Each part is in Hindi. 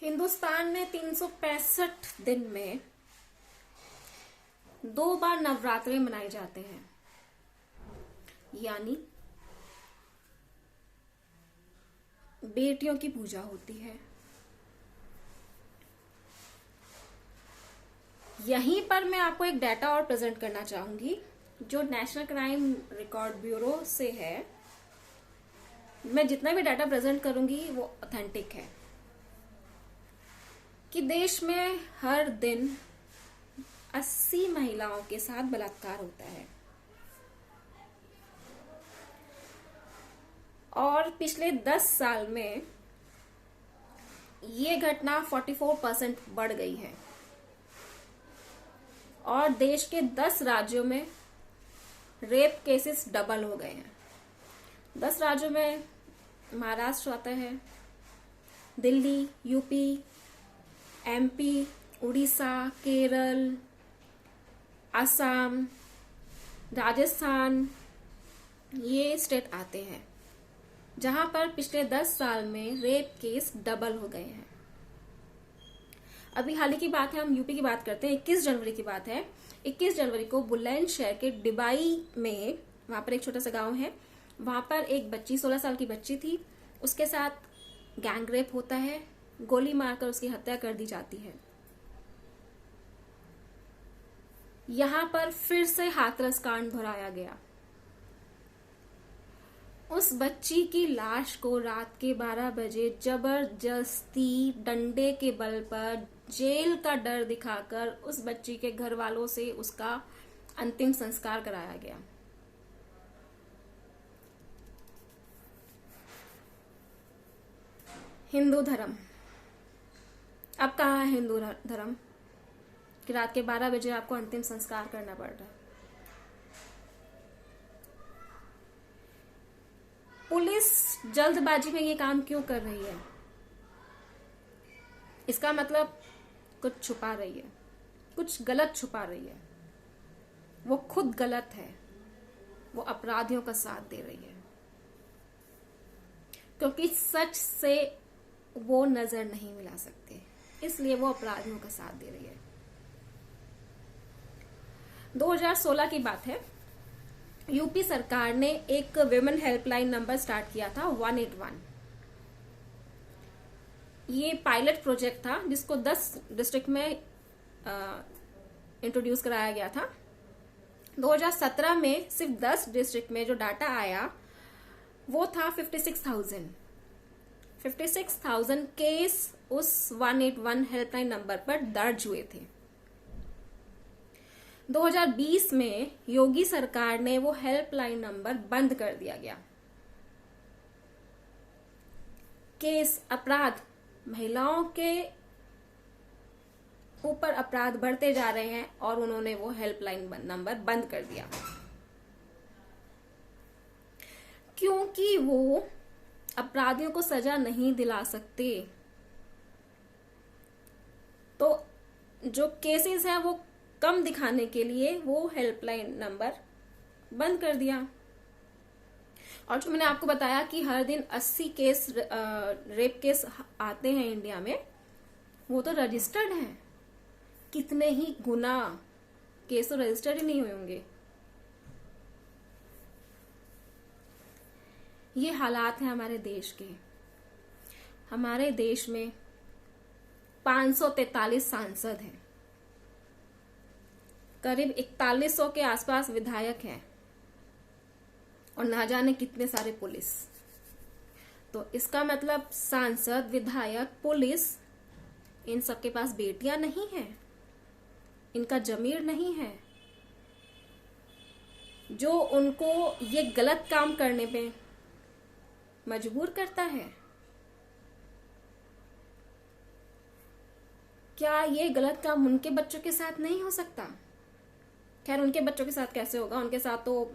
हिंदुस्तान में 365 दिन में 2 बार नवरात्रे मनाए जाते हैं, यानी बेटियों की पूजा होती है। यहीं पर मैं आपको एक डाटा और प्रेजेंट करना चाहूंगी जो नेशनल क्राइम रिकॉर्ड ब्यूरो से है। मैं जितना भी डाटा प्रेजेंट करूंगी वो ऑथेंटिक है कि देश में हर दिन 80 महिलाओं के साथ बलात्कार होता है और पिछले 10 साल में ये घटना 44% बढ़ गई है और देश के 10 राज्यों में रेप केसेस डबल हो गए हैं। 10 राज्यों में महाराष्ट्र आता है, दिल्ली, यूपी, एमपी, उड़ीसा, केरल, असम, राजस्थान, ये स्टेट आते हैं जहां पर पिछले 10 साल में रेप केस डबल हो गए हैं। अभी हाल ही की बात है, हम यूपी की बात करते हैं। 21 जनवरी की बात है। 21 जनवरी को बुलंदशहर के डिबाई में, वहां पर एक छोटा सा गांव है, वहां पर एक बच्ची 16 साल की बच्ची थी, उसके साथ गैंग रेप होता है, गोली मारकर उसकी हत्या कर दी जाती है। यहां पर फिर से हाथरस कांड दोहराया गया। उस बच्ची की लाश को रात के 12 बजे जबरदस्ती डंडे के बल पर जेल का डर दिखाकर उस बच्ची के घर वालों से उसका अंतिम संस्कार कराया गया। हिंदू धर्म, अब कहाँ है हिंदू धर्म कि रात के 12 बजे आपको अंतिम संस्कार करना पड़ रहा है। पुलिस जल्दबाजी में ये काम क्यों कर रही है? इसका मतलब कुछ छुपा रही है, कुछ गलत छुपा रही है। वो खुद गलत है, वो अपराधियों का साथ दे रही है क्योंकि सच से वो नजर नहीं मिला सकते, इसलिए वो अपराधियों का साथ दे रही है। 2016 की बात है, यूपी सरकार ने एक विमेन हेल्पलाइन नंबर स्टार्ट किया था 181। ये पायलट प्रोजेक्ट था जिसको 10 डिस्ट्रिक्ट में इंट्रोड्यूस कराया गया था। 2017 में सिर्फ 10 डिस्ट्रिक्ट में जो डाटा आया वो था 56,000 केस उस 181 हेल्पलाइन नंबर पर दर्ज हुए थे। 2020 में योगी सरकार ने वो हेल्पलाइन नंबर बंद कर दिया गया। केस, अपराध, महिलाओं के ऊपर अपराध बढ़ते जा रहे हैं और उन्होंने वो हेल्पलाइन नंबर बंद कर दिया क्योंकि वो अपराधियों को सजा नहीं दिला सकते। तो जो केसेस हैं वो कम दिखाने के लिए वो हेल्पलाइन नंबर बंद कर दिया। और जो मैंने आपको बताया कि हर दिन 80 केस रेप केस आते हैं इंडिया में, वो तो रजिस्टर्ड हैं। कितने ही गुना केस तो रजिस्टर्ड ही नहीं हुए होंगे। ये हालात हैं हमारे देश के। हमारे देश में 543 सांसद हैं, करीब 4100 के आसपास विधायक हैं और ना जाने कितने सारे पुलिस। तो इसका मतलब सांसद, विधायक, पुलिस, इन सबके पास बेटियां नहीं हैं, इनका जमीर नहीं है जो उनको ये गलत काम करने पे मजबूर करता है। क्या ये गलत काम उनके बच्चों के साथ नहीं हो सकता? खैर, उनके बच्चों के साथ कैसे होगा, उनके साथ तो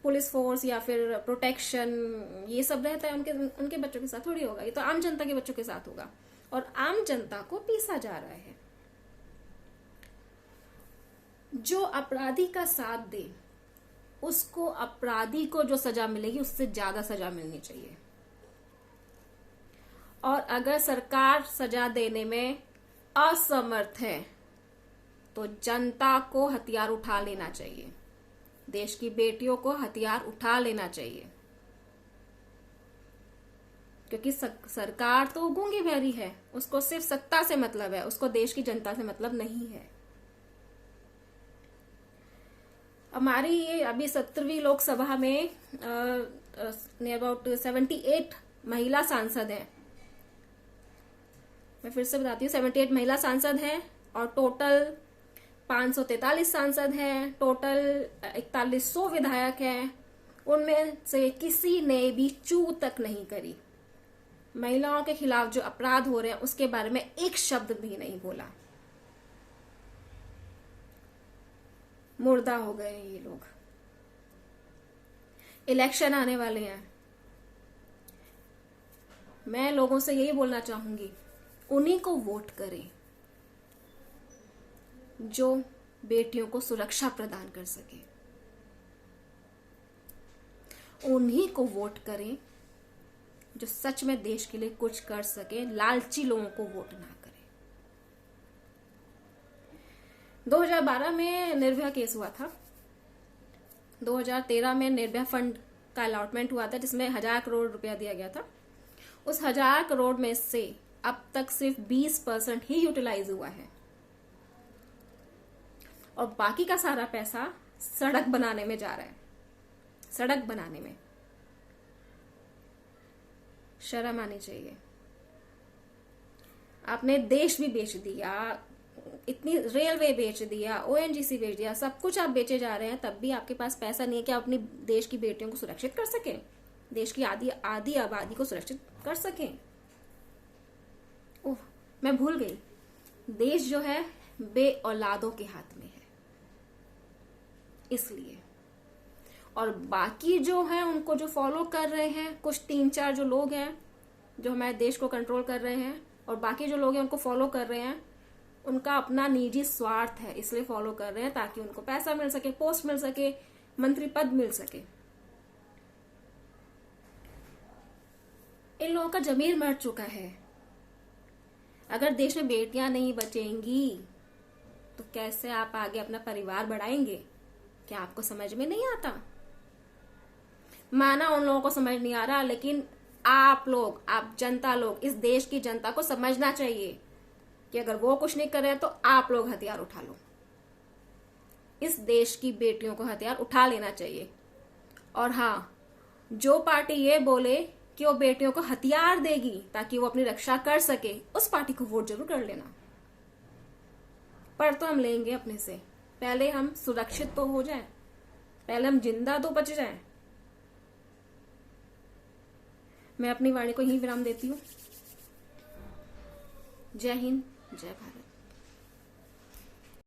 पुलिस फोर्स या फिर प्रोटेक्शन ये सब रहता है, उनके बच्चों के साथ थोड़ी होगा। ये तो आम जनता के बच्चों के साथ होगा और आम जनता को पीसा जा रहा है। जो अपराधी का साथ दे उसको, अपराधी को जो सजा मिलेगी उससे ज्यादा सजा मिलनी चाहिए। और अगर सरकार सजा देने में असमर्थ है तो जनता को हथियार उठा लेना चाहिए, देश की बेटियों को हथियार उठा लेना चाहिए, क्योंकि सरकार तो गूंगी बहरी है, उसको सिर्फ सत्ता से मतलब है, उसको देश की जनता से मतलब नहीं है। हमारी ये अभी 17वीं लोकसभा में नियर अबाउट 78 महिला सांसद हैं। मैं फिर से बताती हूँ, 78 महिला सांसद हैं और टोटल 543 सांसद हैं, टोटल 4100 विधायक हैं। उनमें से किसी ने भी चू तक नहीं करी, महिलाओं के खिलाफ जो अपराध हो रहे हैं उसके बारे में एक शब्द भी नहीं बोला। मुर्दा हो गए ये लोग। इलेक्शन आने वाले हैं, मैं लोगों से यही बोलना चाहूंगी, उन्हीं को वोट करें जो बेटियों को सुरक्षा प्रदान कर सके, उन्हीं को वोट करें जो सच में देश के लिए कुछ कर सके, लालची लोगों को वोट ना करें। 2012 में निर्भया केस हुआ था, 2013 में निर्भया फंड का अलॉटमेंट हुआ था जिसमें 1000 करोड़ रुपया दिया गया था। उस 1000 करोड़ में से अब तक सिर्फ 20% ही यूटिलाइज हुआ है और बाकी का सारा पैसा सड़क बनाने में जा रहा है। सड़क बनाने में शर्म आनी चाहिए। आपने देश भी बेच दिया, इतनी रेलवे बेच दिया, ओएनजीसी बेच दिया, सब कुछ आप बेचे जा रहे हैं, तब भी आपके पास पैसा नहीं है कि आप अपनी देश की बेटियों को सुरक्षित कर सकें, देश की आधी आबादी को सुरक्षित कर सकें। ओह, मैं भूल गई, देश जो है बे औलादों के हाथ में है, इसलिए। और बाकी जो है उनको जो फॉलो कर रहे हैं, कुछ 3-4 जो लोग हैं जो हमारे देश को कंट्रोल कर रहे हैं, और बाकी जो लोग हैं उनको फॉलो कर रहे हैं, उनका अपना निजी स्वार्थ है, इसलिए फॉलो कर रहे हैं ताकि उनको पैसा मिल सके, पोस्ट मिल सके, मंत्री पद मिल सके। इन लोगों का जमीर मर चुका है। अगर देश में बेटियां नहीं बचेंगी तो कैसे आप आगे अपना परिवार बढ़ाएंगे? क्या आपको समझ में नहीं आता? माना उन लोगों को समझ नहीं आ रहा, लेकिन आप लोग, आप जनता लोग, इस देश की जनता को समझना चाहिए कि अगर वो कुछ नहीं कर रहे तो आप लोग हथियार उठा लो। इस देश की बेटियों को हथियार उठा लेना चाहिए। और हाँ, जो पार्टी ये बोले कि वो बेटियों को हथियार देगी ताकि वो अपनी रक्षा कर सके, उस पार्टी को वोट जरूर कर लेना। पर तो हम लेंगे अपने से, पहले हम सुरक्षित तो हो जाएं, पहले हम जिंदा तो बच जाएं। मैं अपनी वाणी को यहीं विराम देती हूँ। जय हिंद, जय भारत।